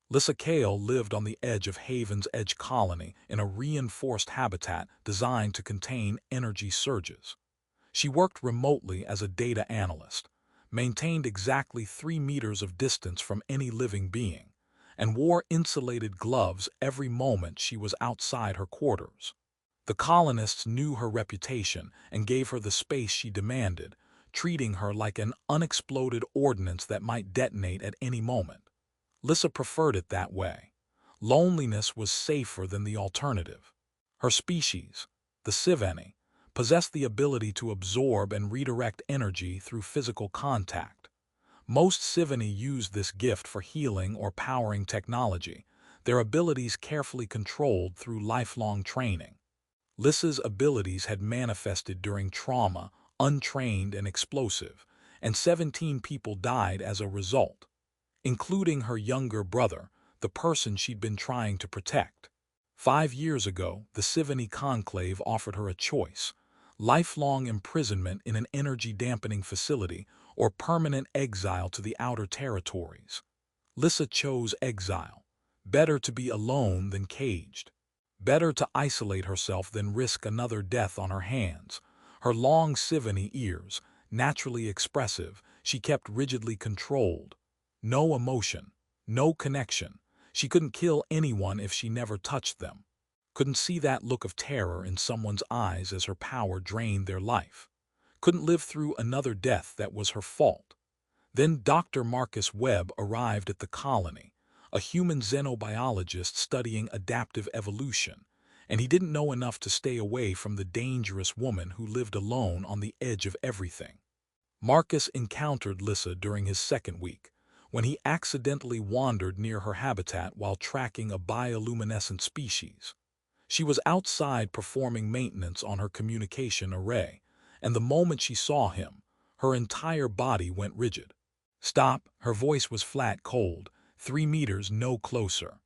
Lyssa Kael lived on the edge of Haven's Edge Colony in a reinforced habitat designed to contain energy surges. She worked remotely as a data analyst, maintained exactly 3 meters of distance from any living being, and wore insulated gloves every moment she was outside her quarters. The colonists knew her reputation and gave her the space she demanded, treating her like an unexploded ordnance that might detonate at any moment. Lyssa preferred it that way. Loneliness was safer than the alternative. Her species, the Siveni, possessed the ability to absorb and redirect energy through physical contact. Most Siveni used this gift for healing or powering technology, their abilities carefully controlled through lifelong training. Lyssa's abilities had manifested during trauma, untrained and explosive, and 17 people died as a result, including her younger brother, the person she'd been trying to protect. 5 years ago, the Siveni Conclave offered her a choice: lifelong imprisonment in an energy-dampening facility or permanent exile to the outer territories. Lyssa chose exile. Better to be alone than caged. Better to isolate herself than risk another death on her hands. Her long Siveni ears, naturally expressive, she kept rigidly controlled. No emotion, no connection. She couldn't kill anyone if she never touched them. Couldn't see that look of terror in someone's eyes as her power drained their life. Couldn't live through another death that was her fault. Then Dr. Marcus Webb arrived at the colony, a human xenobiologist studying adaptive evolution, and he didn't know enough to stay away from the dangerous woman who lived alone on the edge of everything. Marcus encountered Lyssa during his second week, when he accidentally wandered near her habitat while tracking a bioluminescent species. She was outside performing maintenance on her communication array, and the moment she saw him, her entire body went rigid. "Stop!" Her voice was flat, cold, 3 meters no closer.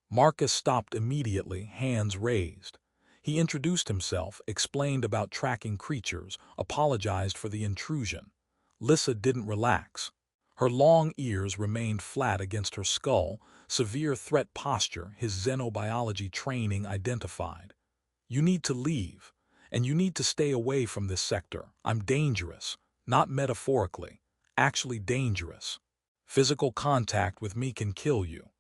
Marcus stopped immediately, hands raised. He introduced himself, explained about tracking creatures, apologized for the intrusion. Lyssa didn't relax. Her long ears remained flat against her skull, severe threat posture his xenobiology training identified. "You need to leave, and you need to stay away from this sector. I'm dangerous, not metaphorically, actually dangerous. Physical contact with me can kill you."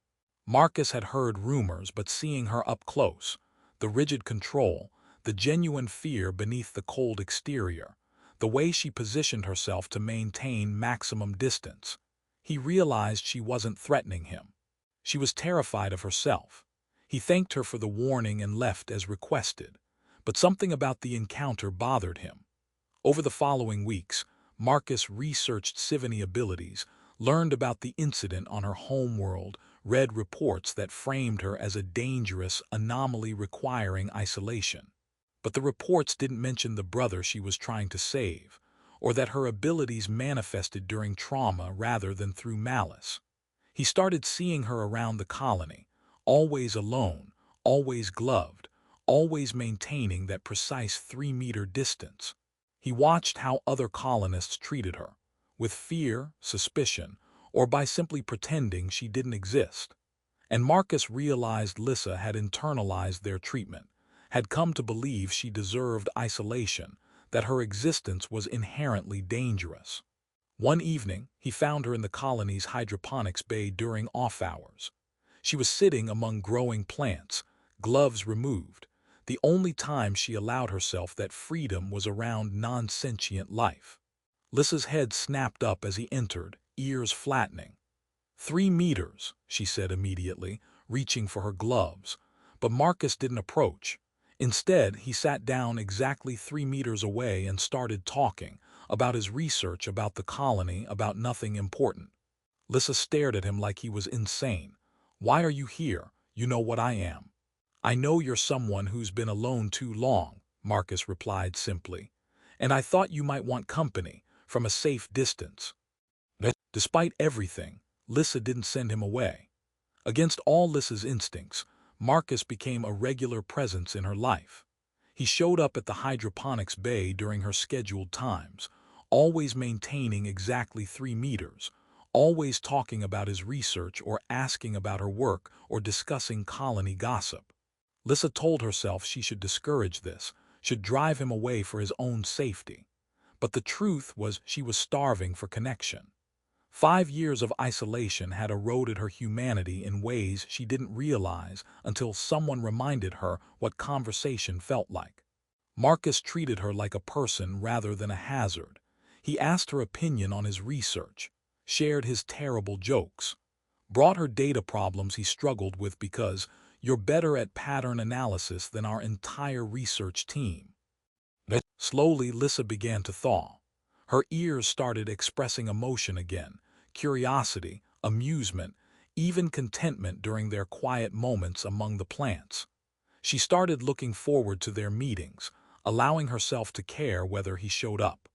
Marcus had heard rumors, but seeing her up close, the rigid control, the genuine fear beneath the cold exterior, the way she positioned herself to maintain maximum distance, he realized she wasn't threatening him. She was terrified of herself. He thanked her for the warning and left as requested, but something about the encounter bothered him. Over the following weeks, Marcus researched Siveni abilities, learned about the incident on her homeworld, read reports that framed her as a dangerous anomaly requiring isolation. But the reports didn't mention the brother she was trying to save, or that her abilities manifested during trauma rather than through malice. He started seeing her around the colony, always alone, always gloved, always maintaining that precise 3-meter distance. He watched how other colonists treated her, with fear, suspicion, or by simply pretending she didn't exist. And Marcus realized Lyssa had internalized their treatment, had come to believe she deserved isolation, that her existence was inherently dangerous. One evening, he found her in the colony's hydroponics bay during off-hours. She was sitting among growing plants, gloves removed. The only time she allowed herself that freedom was around non-sentient life. Lyssa's head snapped up as he entered, ears flattening. 3 meters, she said immediately, reaching for her gloves. But Marcus didn't approach. Instead, he sat down exactly 3 meters away and started talking about his research, about the colony, about nothing important. Lyssa stared at him like he was insane. "Why are you here? You know what I am." "I know you're someone who's been alone too long," Marcus replied simply. "And I thought you might want company, from a safe distance." Despite everything, Lyssa didn't send him away. Against all Lyssa's instincts, Marcus became a regular presence in her life. He showed up at the hydroponics bay during her scheduled times, always maintaining exactly 3 meters, always talking about his research or asking about her work or discussing colony gossip. Lyssa told herself she should discourage this, should drive him away for his own safety. But the truth was she was starving for connection. 5 years of isolation had eroded her humanity in ways she didn't realize until someone reminded her what conversation felt like. Marcus treated her like a person rather than a hazard. He asked her opinion on his research, shared his terrible jokes, brought her data problems he struggled with because you're better at pattern analysis than our entire research team. Slowly, Lyssa began to thaw. Her ears started expressing emotion again, curiosity, amusement, even contentment during their quiet moments among the plants. She started looking forward to their meetings, allowing herself to care whether he showed up.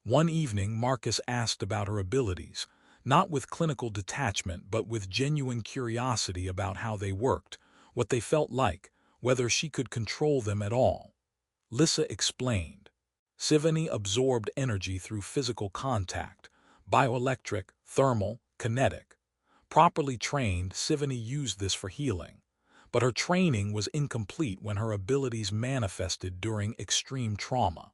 One evening, Marcus asked about her abilities, not with clinical detachment but with genuine curiosity about how they worked, what they felt like, whether she could control them at all. Lyssa explained. Sivani absorbed energy through physical contact, bioelectric, thermal, kinetic. Properly trained, Sivani used this for healing. But her training was incomplete when her abilities manifested during extreme trauma.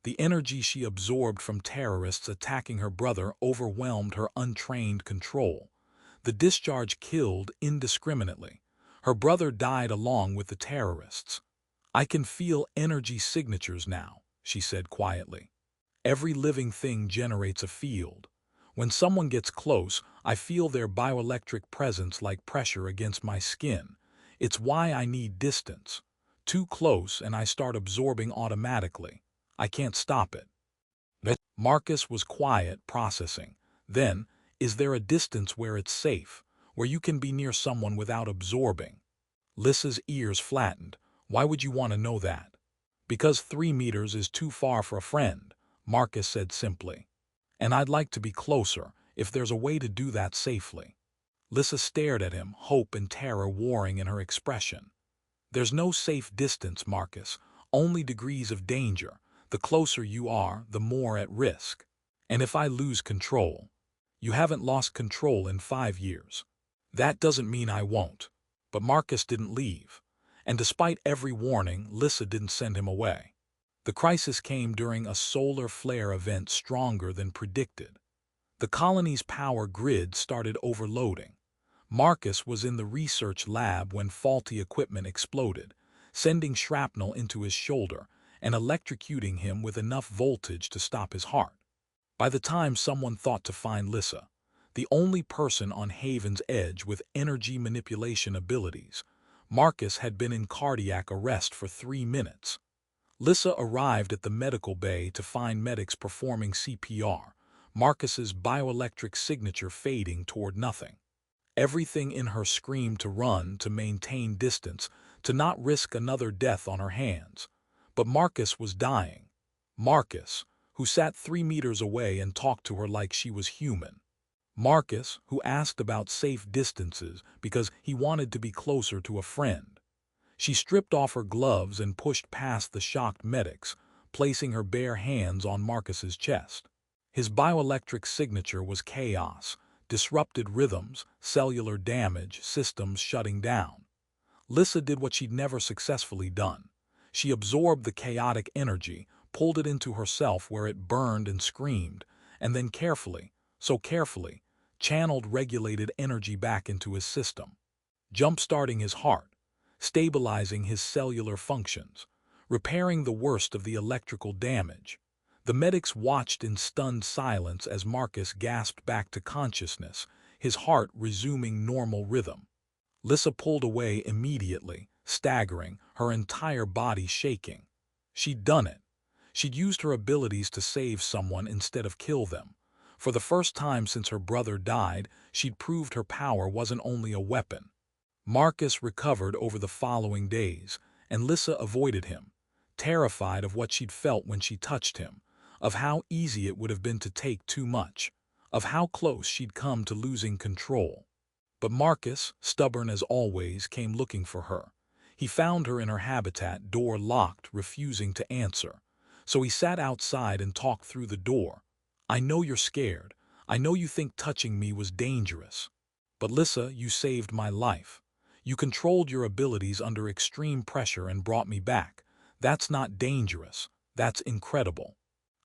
The energy she absorbed from terrorists attacking her brother overwhelmed her untrained control. The discharge killed indiscriminately. Her brother died along with the terrorists. "I can feel energy signatures now," she said quietly. "Every living thing generates a field. When someone gets close, I feel their bioelectric presence like pressure against my skin. It's why I need distance. Too close and I start absorbing automatically. I can't stop it." Marcus was quiet, processing. Then, is there a distance where it's safe, where you can be near someone without absorbing? Lyssa's ears flattened. Why would you want to know that? Because 3 meters is too far for a friend, Marcus said simply. And I'd like to be closer, if there's a way to do that safely. Lyssa stared at him, hope and terror warring in her expression. There's no safe distance, Marcus, only degrees of danger. The closer you are, the more at risk. And if I lose control? You haven't lost control in 5 years. That doesn't mean I won't. But Marcus didn't leave. And despite every warning, Lyssa didn't send him away. The crisis came during a solar flare event stronger than predicted. The colony's power grid started overloading. Marcus was in the research lab when faulty equipment exploded, sending shrapnel into his shoulder and electrocuting him with enough voltage to stop his heart. By the time someone thought to find Lyssa, the only person on Haven's Edge with energy manipulation abilities, Marcus had been in cardiac arrest for 3 minutes. Lyssa arrived at the medical bay to find medics performing CPR, Marcus's bioelectric signature fading toward nothing. Everything in her screamed to run, to maintain distance, to not risk another death on her hands. But Marcus was dying. Marcus, who sat 3 meters away and talked to her like she was human. Marcus, who asked about safe distances because he wanted to be closer to a friend. She stripped off her gloves and pushed past the shocked medics, placing her bare hands on Marcus's chest. His bioelectric signature was chaos, disrupted rhythms, cellular damage, systems shutting down. Lyssa did what she'd never successfully done. She absorbed the chaotic energy, pulled it into herself where it burned and screamed, and then carefully, so carefully, channeled regulated energy back into his system, jump-starting his heart, stabilizing his cellular functions, repairing the worst of the electrical damage. The medics watched in stunned silence as Marcus gasped back to consciousness, his heart resuming normal rhythm. Lyssa pulled away immediately, staggering, her entire body shaking. She'd done it. She'd used her abilities to save someone instead of kill them. For the first time since her brother died, she'd proved her power wasn't only a weapon. Marcus recovered over the following days, and Lyssa avoided him, terrified of what she'd felt when she touched him, of how easy it would have been to take too much, of how close she'd come to losing control. But Marcus, stubborn as always, came looking for her. He found her in her habitat, door locked, refusing to answer. So he sat outside and talked through the door. "I know you're scared. I know you think touching me was dangerous. But Lyssa, you saved my life. You controlled your abilities under extreme pressure and brought me back. That's not dangerous. That's incredible.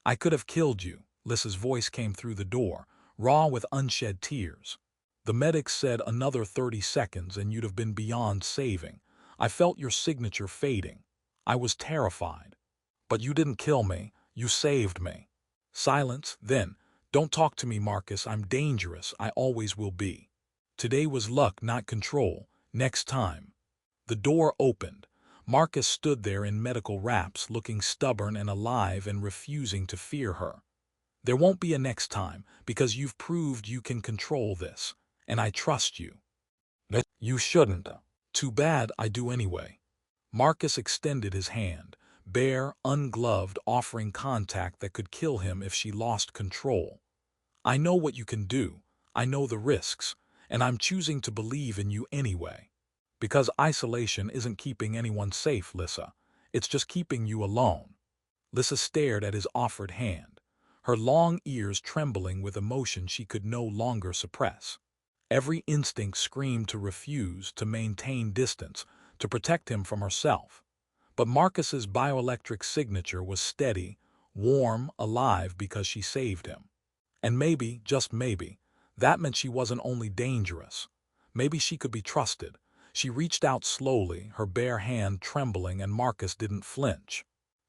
I could have killed you. Lyssa's voice came through the door, raw with unshed tears. The medics said another 30 seconds and you'd have been beyond saving. I felt your signature fading. I was terrified. But you didn't kill me. You saved me. Silence, then. Don't talk to me, Marcus. I'm dangerous. I always will be. Today was luck, not control. Next time. The door opened. Marcus stood there in medical wraps, looking stubborn and alive and refusing to fear her. There won't be a next time, because you've proved you can control this, and I trust you. You shouldn't. Too bad, I do anyway. Marcus extended his hand, bare, ungloved, offering contact that could kill him if she lost control. I know what you can do. I know the risks, and I'm choosing to believe in you anyway. Because isolation isn't keeping anyone safe, Lyssa. It's just keeping you alone. Lyssa stared at his offered hand, her long ears trembling with emotion she could no longer suppress. Every instinct screamed to refuse, to maintain distance, to protect him from herself. But Marcus's bioelectric signature was steady, warm, alive because she saved him. And maybe, just maybe, that meant she wasn't only dangerous. Maybe she could be trusted. She reached out slowly, her bare hand trembling, and Marcus didn't flinch.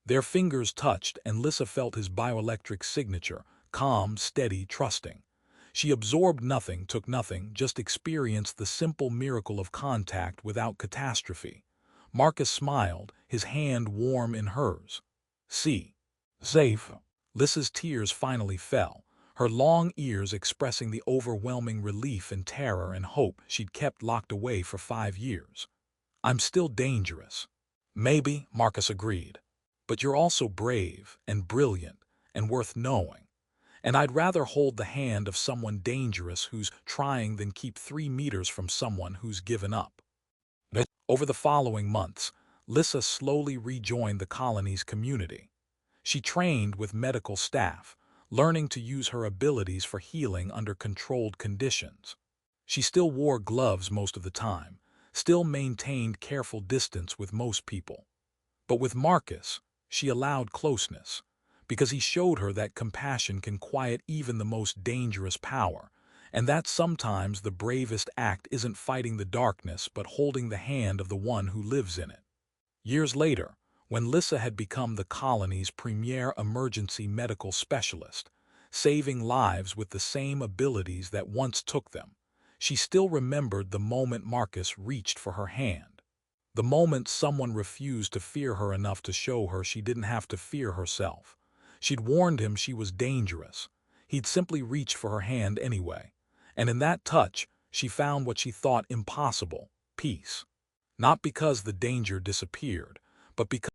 Their fingers touched, and Lyssa felt his bioelectric signature, calm, steady, trusting. She absorbed nothing, took nothing, just experienced the simple miracle of contact without catastrophe. Marcus smiled, his hand warm in hers. See. Safe. Lyssa's tears finally fell, her long ears expressing the overwhelming relief and terror and hope she'd kept locked away for 5 years. I'm still dangerous. Maybe, Marcus agreed. But you're also brave and brilliant and worth knowing. And I'd rather hold the hand of someone dangerous who's trying than keep 3 meters from someone who's given up. Over the following months, Lyssa slowly rejoined the colony's community. She trained with medical staff, learning to use her abilities for healing under controlled conditions. She still wore gloves most of the time, still maintained careful distance with most people. But with Marcus, she allowed closeness, because he showed her that compassion can quiet even the most dangerous power, and that sometimes the bravest act isn't fighting the darkness but holding the hand of the one who lives in it. Years later, when Lyssa had become the colony's premier emergency medical specialist, saving lives with the same abilities that once took them, she still remembered the moment Marcus reached for her hand. The moment someone refused to fear her enough to show her she didn't have to fear herself. She'd warned him she was dangerous. He'd simply reached for her hand anyway. And in that touch, she found what she thought impossible: peace. Not because the danger disappeared, but because